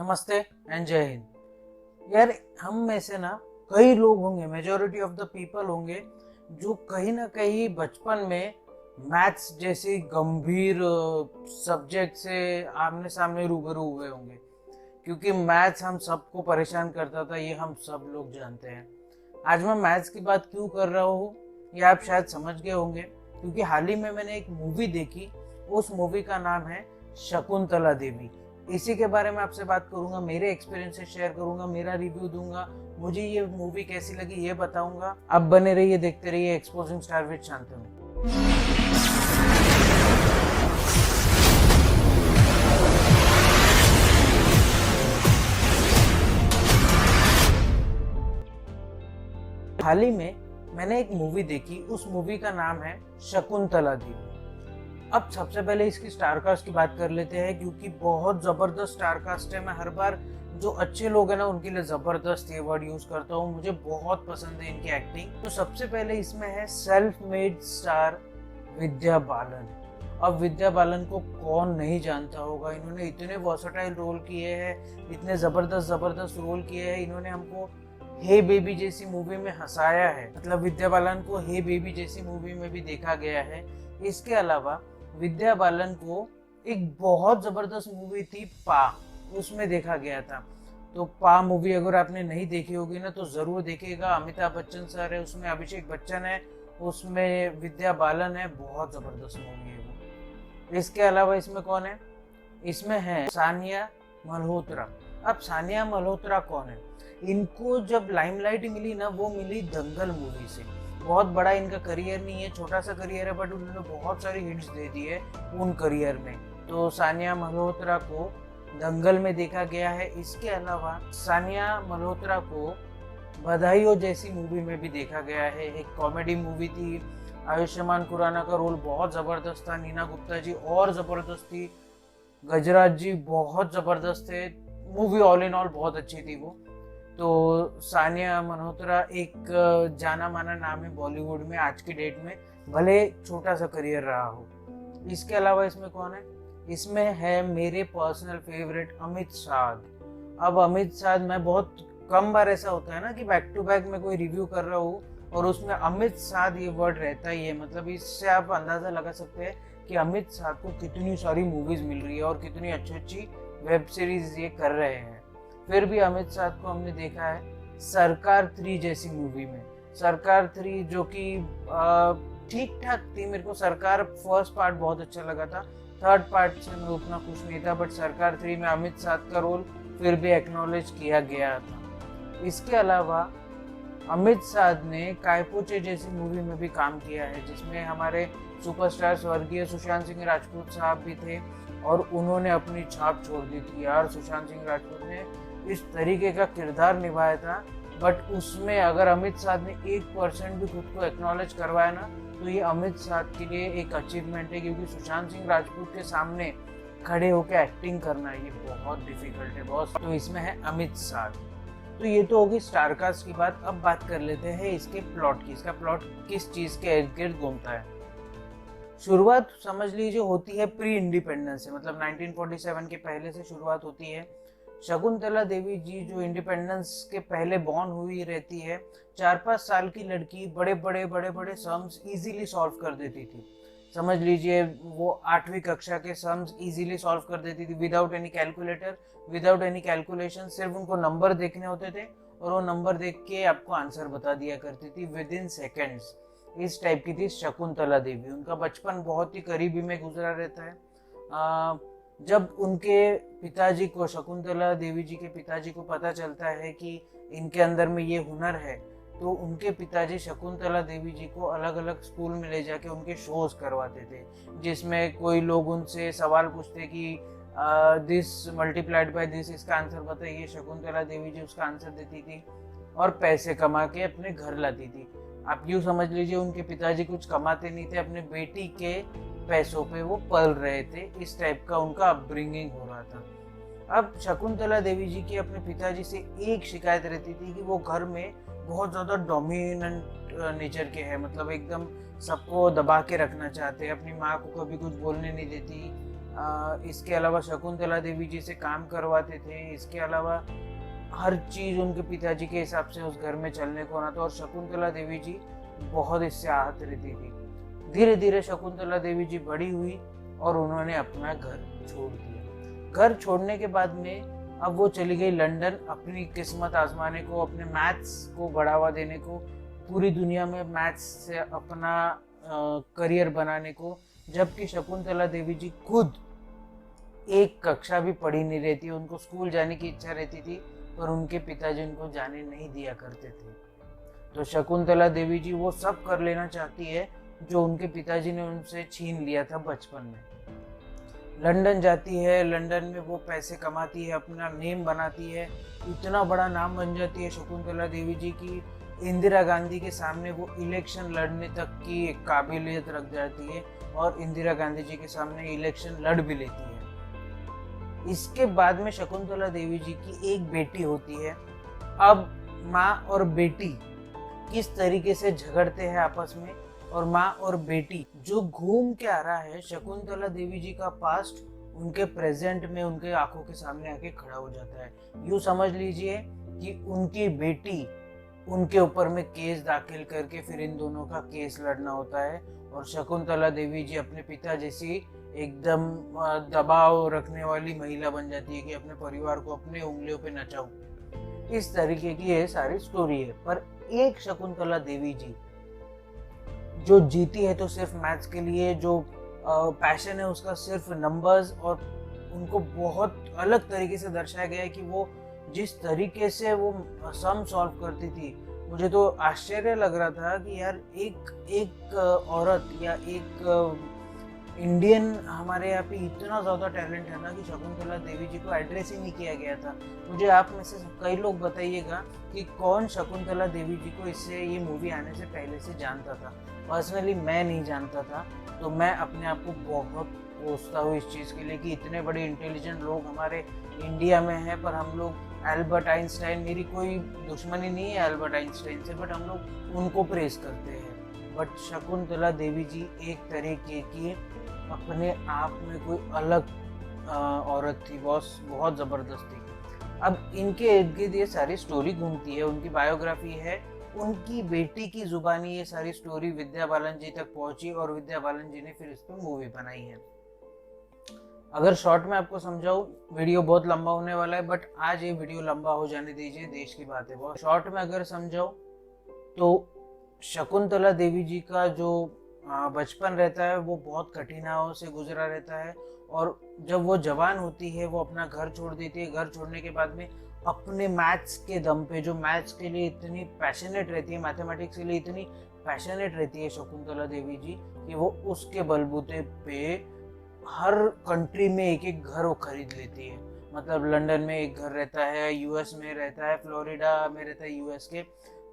नमस्ते एंड जय हिंद। यार हम में से ना कई लोग होंगे, मेजोरिटी ऑफ द पीपल होंगे जो कहीं ना कहीं बचपन में मैथ्स जैसी गंभीर सब्जेक्ट से आमने सामने रूबरू हुए होंगे, क्योंकि मैथ्स हम सबको परेशान करता था, ये हम सब लोग जानते हैं। आज मैं मैथ्स की बात क्यों कर रहा हूँ ये आप शायद समझ गए होंगे, क्योंकि हाल ही में मैंने एक मूवी देखी। उस मूवी का नाम है शकुंतला देवी। इसी के बारे में आपसे बात करूंगा, मेरे एक्सपीरियंसेस शेयर करूंगा, मेरा रिव्यू दूंगा, मुझे ये मूवी कैसी लगी ये बताऊंगा। आप बने रहिए, देखते रहिए एक्सपोजिंग स्टार विद शांतनु। हाल ही में मैंने एक मूवी देखी, उस मूवी का नाम है शकुंतला देवी। अब सबसे पहले इसकी स्टारकास्ट की बात कर लेते हैं, क्योंकि बहुत जबरदस्त स्टारकास्ट है। मैं हर बार जो अच्छे लोग हैं ना उनके लिए जबरदस्त ये वर्ड यूज करता हूँ, मुझे बहुत पसंद है इनकी एक्टिंग। तो सबसे पहले इसमें है self made star Vidya Balan. अब विद्या बालन को कौन नहीं जानता होगा, इन्होंने इतने वर्सेटाइल रोल किए हैं, इतने जबरदस्त रोल किए हैं। इन्होंने हमको हे बेबी जैसी मूवी में हंसाया है, मतलब विद्या बालन को हे बेबी जैसी मूवी में भी देखा गया है। इसके अलावा विद्या बालन को एक बहुत जबरदस्त मूवी थी पा, उसमें देखा गया था। तो पा मूवी अगर आपने नहीं देखी होगी ना तो जरूर देखिएगा। अमिताभ बच्चन सर है उसमें, अभिषेक बच्चन है उसमें, विद्या बालन है, बहुत जबरदस्त मूवी है वो। इसके अलावा इसमें कौन है, इसमें है सानिया मल्होत्रा। अब सानिया मल्होत्रा कौन है, इनको जब लाइमलाइट मिली ना वो मिली दंगल मूवी से। बहुत बड़ा इनका करियर नहीं है, छोटा सा करियर है, बट उन्होंने बहुत सारी हिट्स दे दी है उन करियर में। तो सानिया मल्होत्रा को दंगल में देखा गया है। इसके अलावा सानिया मल्होत्रा को बधाई हो जैसी मूवी में भी देखा गया है, एक कॉमेडी मूवी थी। आयुष्मान खुराना का रोल बहुत जबरदस्त था, नीना गुप्ता जी और जबरदस्त थी, गजराज जी बहुत जबरदस्त थे। मूवी ऑल इन ऑल बहुत अच्छी थी वो। तो सानिया मल्होत्रा एक जाना माना नाम है बॉलीवुड में आज की डेट में, भले छोटा सा करियर रहा हो। इसके अलावा इसमें कौन है, इसमें है मेरे पर्सनल फेवरेट अमित साध। अब अमित साध, मैं बहुत कम बार ऐसा होता है ना कि बैक टू बैक में कोई रिव्यू कर रहा हूँ और उसमें अमित साध ये वर्ड रहता ही है। मतलब इससे आप अंदाजा लगा सकते हैं कि अमित साध को कितनी सारी मूवीज मिल रही है और कितनी अच्छी अच्छी वेब सीरीज ये कर रहे हैं। फिर भी अमित साध को हमने देखा है सरकार 3 जैसी मूवी में। सरकार 3 जो कि ठीक ठाक थी, मेरे को सरकार फर्स्ट पार्ट बहुत अच्छा लगा था, थर्ड पार्ट से मैं उतना खुश नहीं था, बट सरकार 3 में अमित साध का रोल फिर भी एक्नॉलेज किया गया था। इसके अलावा अमित साध ने कायपोचे जैसी मूवी में भी काम किया है, जिसमें हमारे सुपरस्टार स्वर्गीय सुशांत सिंह राजपूत साहब भी थे और उन्होंने अपनी छाप छोड़ दी थी। यार सुशांत सिंह राजपूत ने इस तरीके का किरदार निभाया था, बट उसमें अगर अमित साध ने 1% भी खुद को एक्नॉलेज करवाया ना तो ये अमित साध के लिए एक अचीवमेंट है, क्योंकि सुशांत सिंह राजपूत के सामने खड़े होकर एक्टिंग करना ये बहुत डिफिकल्ट है बॉस। तो इसमें है अमित साध। तो ये तो होगी स्टारकास्ट की बात। अब बात कर लेते हैं इसके प्लॉट की। इसका प्लॉट किस चीज के इर्द गिर्द घूमता है। शुरुआत समझ लीजिए होती है प्री इंडिपेंडेंस से, मतलब 1947 के पहले से शुरुआत होती है। शकुंतला देवी जी जो इंडिपेंडेंस के पहले बॉर्न हुई रहती है, 4-5 साल की लड़की बड़े बड़े सम्स इजीली सॉल्व कर देती थी। समझ लीजिए वो 8वीं कक्षा के सम्स इजीली सॉल्व कर देती थी without any calculator, without any calculation. सिर्फ उनको नंबर देखने होते थे और वो नंबर देख के आपको आंसर बता दिया करती थी विद इन सेकेंड्स। इस टाइप की थी शकुंतला देवी। उनका बचपन बहुत ही करीबी में गुजरा रहता है। जब उनके पिताजी को, शकुंतला देवी जी के पिताजी को पता चलता है कि इनके अंदर में ये हुनर है, तो उनके पिताजी शकुंतला देवी जी को अलग अलग स्कूल में ले जाके उनके शोज करवाते थे, जिसमें कोई लोग उनसे सवाल पूछते कि दिस मल्टीप्लाइड बाय दिस, इसका आंसर बताइए। शकुंतला देवी जी उसका आंसर देती थी और पैसे कमा के अपने घर लाती थी। आप यूँ समझ लीजिए उनके पिताजी कुछ कमाते नहीं थे, अपने बेटी के पैसों पे वो पल रहे थे। इस टाइप का उनका अपब्रिंगिंग हो रहा था। अब शकुंतला देवी जी की अपने पिताजी से एक शिकायत रहती थी कि वो घर में बहुत ज़्यादा डोमिनेंट नेचर के हैं, मतलब एकदम सबको दबा के रखना चाहते हैं, अपनी माँ को कभी कुछ बोलने नहीं देती, इसके अलावा शकुंतला देवी जी से काम करवाते थे। इसके अलावा हर चीज़ उनके पिताजी के हिसाब से उस घर में चलने को ना था और शकुंतला देवी जी बहुत इससे आहत रहती थी। धीरे धीरे शकुंतला देवी जी बड़ी हुई और उन्होंने अपना घर छोड़ दिया। घर छोड़ने के बाद में अब वो चली गई लंदन अपनी किस्मत आजमाने को, अपने मैथ्स को बढ़ावा देने को, पूरी दुनिया में मैथ्स से अपना करियर बनाने को। जबकि शकुंतला देवी जी खुद एक कक्षा भी पढ़ी नहीं रहती, उनको स्कूल जाने की इच्छा रहती थी पर उनके पिताजी उनको जाने नहीं दिया करते थे। तो शकुंतला देवी जी वो सब कर लेना चाहती है जो उनके पिताजी ने उनसे छीन लिया था बचपन में। लंदन जाती है, लंदन में वो पैसे कमाती है, अपना नेम बनाती है, इतना बड़ा नाम बन जाती है शकुंतला देवी जी की इंदिरा गांधी के सामने वो इलेक्शन लड़ने तक की एक काबिलियत रख जाती है और इंदिरा गांधी जी के सामने इलेक्शन लड़ भी लेती है। इसके बाद में शकुंतला देवी जी की एक बेटी होती है। अब माँ और बेटी किस तरीके से झगड़ते हैं आपस में, और माँ और बेटी जो घूम के आ रहा है, शकुंतला देवी जी का पास्ट उनके प्रेजेंट में उनके आंखों के सामने आके खड़ा हो जाता है। यूँ समझ लीजिए कि उनकी बेटी उनके ऊपर में केस दाखिल करके फिर इन दोनों का केस लड़ना होता है और शकुंतला देवी जी अपने पिता जैसी एकदम दबाव रखने वाली महिला बन जाती है कि अपने परिवार को अपने उंगलियों पे नचाऊं। इस तरीके की ये सारी स्टोरी है। पर एक शकुंतला देवी जी जो जीती है तो सिर्फ मैथ्स के लिए, जो पैशन है उसका सिर्फ नंबर्स, और उनको बहुत अलग तरीके से दर्शाया गया है कि वो जिस तरीके से वो सम सॉल्व करती थी, मुझे तो आश्चर्य लग रहा था कि यार एक औरत या एक इंडियन हमारे यहाँ पे इतना ज़्यादा टैलेंट है ना कि शकुंतला देवी जी को एड्रेस ही नहीं किया गया था। मुझे आप में से कई लोग बताइएगा कि कौन शकुंतला देवी जी को इससे ये मूवी आने से पहले से जानता था। पर्सनली मैं नहीं जानता था, तो मैं अपने आप को बहुत कोसता हूँ इस चीज़ के लिए कि इतने बड़े इंटेलिजेंट लोग हमारे इंडिया में हैं, पर हम लोग एल्बर्ट आइंस्टाइन, मेरी कोई दुश्मनी नहीं है एल्बर्ट आइंस्टाइन से, बट हम लोग उनको प्रेस करते हैं। बट शकुंतला देवी जी एक तरीके की अपने आप में कोई अलग औरत थी, बहुत ज़बरदस्त थी। अब इनके इर्द गिर्द ये सारी स्टोरी घूमती है, उनकी बायोग्राफी है, उनकी बेटी की जुबानी ये सारी स्टोरी विद्या बालन जी तक पहुंची और विद्या बालन जी ने फिर इस पर मूवी बनाई है। अगर शॉर्ट में आपको समझाऊं, वीडियो बहुत लंबा होने वाला है, बट आज ये वीडियो लंबा हो जाने दीजिए, देश की बात है बहुत। शॉर्ट में अगर समझाऊं तो शकुंतला देवी जी का जो बचपन रहता है वो बहुत कठिनाइयों से गुजरा रहता है, और जब वो जवान होती है वो अपना घर छोड़ देती है। घर छोड़ने के बाद में अपने मैथ्स के दम पे, जो मैथ्स के लिए इतनी पैशनेट रहती है, मैथमेटिक्स के लिए इतनी पैशनेट रहती है शकुंतला देवी जी, कि वो उसके बलबूते पे हर कंट्री में एक एक घर वो खरीद लेती है। मतलब लंदन में एक घर रहता है, यूएस में रहता है, फ्लोरिडा में रहता है, यूएस के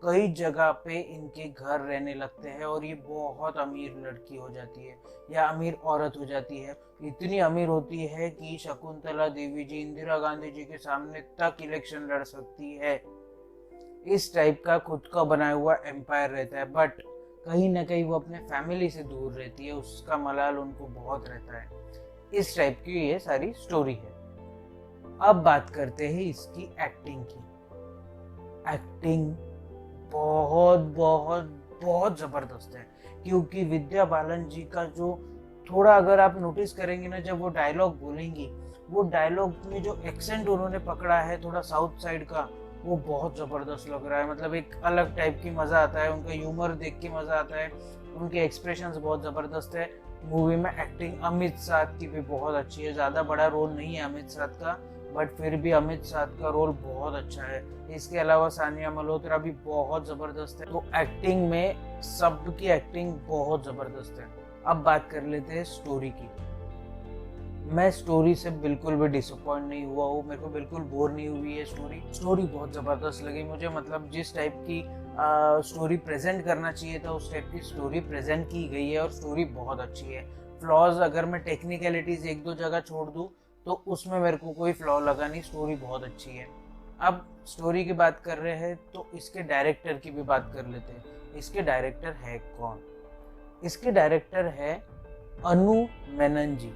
कई जगह पे इनके घर रहने लगते हैं, और ये बहुत अमीर लड़की हो जाती है या अमीर औरत हो जाती है। इतनी अमीर होती है कि शकुंतला देवी जी इंदिरा गांधी जी के सामने तक इलेक्शन लड़ सकती है। इस टाइप का खुद का बनाया हुआ एम्पायर रहता है, बट कहीं ना कहीं वो अपने फैमिली से दूर रहती है, उसका मलाल उनको बहुत रहता है। इस टाइप की ये सारी स्टोरी है। अब बात करते हैं इसकी एक्टिंग की। एक्टिंग बहुत बहुत बहुत ज़बरदस्त है, क्योंकि विद्या बालन जी का जो थोड़ा अगर आप नोटिस करेंगे ना, जब वो डायलॉग बोलेंगी, वो डायलॉग में जो एक्सेंट उन्होंने पकड़ा है थोड़ा साउथ साइड का, वो बहुत ज़बरदस्त लग रहा है। मतलब एक अलग टाइप की मज़ा आता है, उनका ह्यूमर देख के मज़ा आता है, उनके एक्सप्रेशंस बहुत ज़बरदस्त है। मूवी में एक्टिंग अमित साध की भी बहुत अच्छी है। ज़्यादा बड़ा रोल नहीं है अमित साध का, बट फिर भी अमित साध का रोल बहुत अच्छा है। इसके अलावा सानिया मल्होत्रा भी बहुत ज़बरदस्त है। तो एक्टिंग में सबकी एक्टिंग बहुत ज़बरदस्त है। अब बात कर लेते हैं स्टोरी की। मैं स्टोरी से बिल्कुल भी डिसअपॉइंट नहीं हुआ हूँ, मेरे को बिल्कुल बोर नहीं हुई है स्टोरी बहुत ज़बरदस्त लगी मुझे। मतलब जिस टाइप की स्टोरी प्रेजेंट करना चाहिए था उस टाइप की स्टोरी प्रेजेंट की गई है, और स्टोरी बहुत अच्छी है। फ्लॉज अगर मैं टेक्निकलिटीज़ एक दो जगह छोड़ दूँ तो उसमें मेरे को कोई फ्लॉ लगा नहीं, स्टोरी बहुत अच्छी है। अब स्टोरी की बात कर रहे हैं तो इसके डायरेक्टर की भी बात कर लेते हैं। इसके डायरेक्टर है कौन? इसके डायरेक्टर है अनु मेनन जी।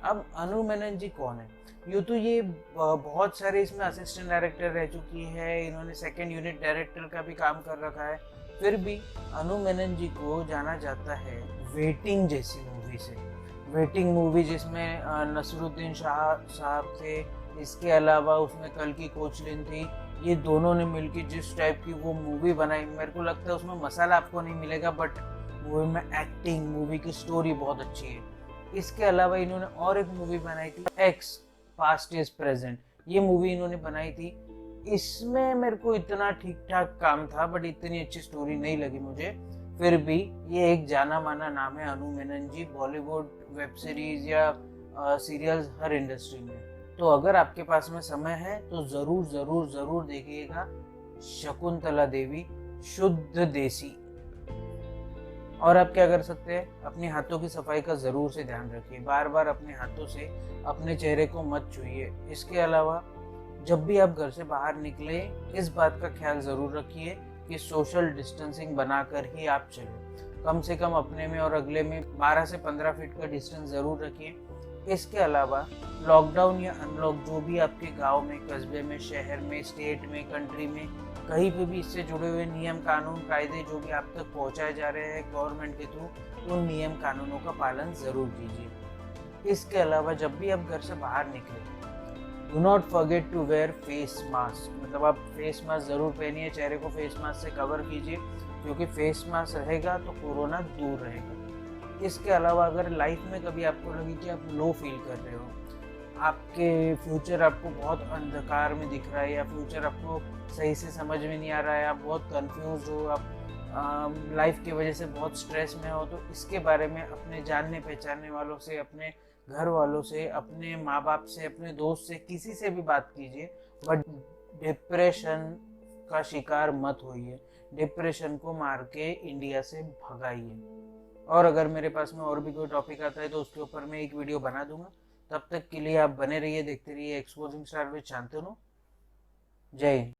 अब अनु मेनन जी कौन है? यूँ तो ये बहुत सारे इसमें असिस्टेंट डायरेक्टर रह चुकी है, इन्होंने सेकंड यूनिट डायरेक्टर का भी काम कर रखा है, फिर भी अनु मेनन जी को जाना जाता है वेटिंग जैसी मूवी से। वेटिंग मूवी जिसमें नसरुद्दीन शाह साहब थे, इसके अलावा उसमें कल की कोचलिन थी, ये दोनों ने मिलकर जिस टाइप की वो मूवी बनाई, मेरे को लगता है उसमें मसाला आपको नहीं मिलेगा, बट मूवी में एक्टिंग, मूवी की स्टोरी बहुत अच्छी है। इसके अलावा इन्होंने और एक मूवी बनाई थी एक्स पास्ट इज प्रेजेंट, ये मूवी इन्होंने बनाई थी। इसमें मेरे को इतना ठीक ठाक काम था, बट इतनी अच्छी स्टोरी नहीं लगी मुझे। फिर भी ये एक जाना माना नाम है अनु मेनन जी, बॉलीवुड वेब सीरीज या सीरियल्स हर इंडस्ट्री में। तो अगर आपके पास में समय है तो जरूर जरूर जरूर देखिएगा शकुंतला देवी शुद्ध देसी। और आप क्या कर सकते हैं, अपने हाथों की सफाई का जरूर से ध्यान रखिए, बार बार अपने हाथों से अपने चेहरे को मत छूइए। इसके अलावा जब भी आप घर से बाहर निकले, इस बात का ख्याल जरूर रखिए कि सोशल डिस्टेंसिंग बनाकर ही आप चलें। कम से कम अपने में और अगले में 12 से 15 फीट का डिस्टेंस जरूर रखिए। इसके अलावा लॉकडाउन या अनलॉक जो भी आपके गांव में, कस्बे में, शहर में, स्टेट में, कंट्री में, कहीं पे भी इससे जुड़े हुए नियम कानून कायदे जो भी आप तक पहुंचाए जा रहे हैं गवर्नमेंट के थ्रू, उन नियम कानूनों का पालन जरूर कीजिए। इसके अलावा जब भी आप घर से बाहर निकले, do not forget to wear face mask, मतलब आप फेस मास्क जरूर पहनिए, चेहरे को फेस मास्क से कवर कीजिए, क्योंकि फेस मास्क रहेगा तो कोरोना दूर रहेगा। इसके अलावा अगर लाइफ में कभी आपको लगे कि आप लो फील कर रहे हो, आपके फ्यूचर आपको बहुत अंधकार में दिख रहा है, या फ्यूचर आपको सही से समझ में नहीं आ रहा है, आप बहुत कंफ्यूज हो, आप लाइफ की वजह से बहुत स्ट्रेस में हो, तो इसके बारे में अपने जानने पहचानने वालों से, अपने घर वालों से, अपने माँ बाप से, अपने दोस्त से, किसी से भी बात कीजिए। बट डिप्रेशन का शिकार मत होइए, डिप्रेशन को मार के इंडिया से भगाइए। और अगर मेरे पास में और भी कोई टॉपिक आता है तो उसके ऊपर मैं एक वीडियो बना दूंगा। तब तक के लिए आप बने रहिए, देखते रहिए एक्सपोजिंग स्टार विद शांतनु। जय हिंद।